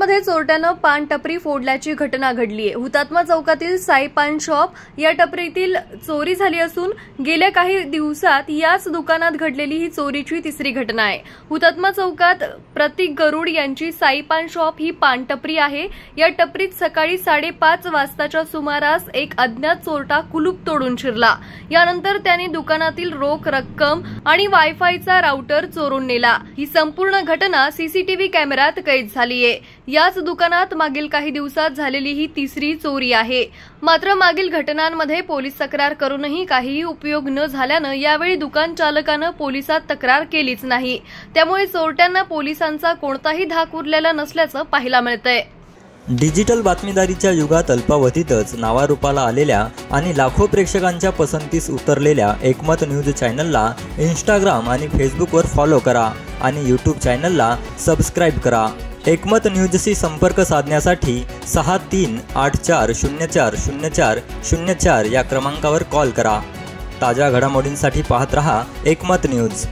दुकानांमध्ये चोरट्यानं पान टपरी फोडल्याची घटना घडली आहे। हुतात्मा चौकातील साई पान शॉप या टपरीतील चोरी झाली असून गेल्या काही दिवसात याच दुकानात घडलेली ही चोरीची तिसरी घटना आहे। हुतात्मा चौकात प्रतीक गरुड यांची साई पान शॉप ही पान टपरी आहे। या टपरीत सकाळी 5:30 वाजताच्या सुमारास एक अज्ञात चोरटा कुलूप तोडून शिरला। यानंतर त्याने दुकानातील रोख रक्कम आणि वायफायचा राउटर चोरून नेला। ही संपूर्ण घटना सीसीटीव्ही कॅमेऱ्यात कैद झाली आहे। याच दुकानात मागील काही दिवसात झालेली ही तिसरी चोरी आहे। मात्र मागील घटनांमध्ये पोलीस तक्रार करूनही काहीही उपयोग न झाल्यानं यावेळी दुकान चालकानं पोलिसात तक्रार केलीच नाही। त्यामुळे चोरट्यांना पोलिसांचा कोणताही धाक उरलेला नसल्याचं पाहायला मिळतंय। डिजिटल बातमीदारीच्या युगात अल्पावधीतच नावारूपाला आलेल्या आणि लाखो प्रेक्षकांच्या पसंतीस उतरलेल्या एकमत न्यूज चॅनलला इंस्टाग्राम आणि फेसबुकवर फॉलो करा आणि यूट्यूब चॅनलला सबस्क्राईब करा। एकमत न्यूजशी संपर्क साधण्यासाठी 6384040404 या क्रमांकावर कॉल करा। ताज्या घडामोडींसाठी पाहत रहा एकमत न्यूज।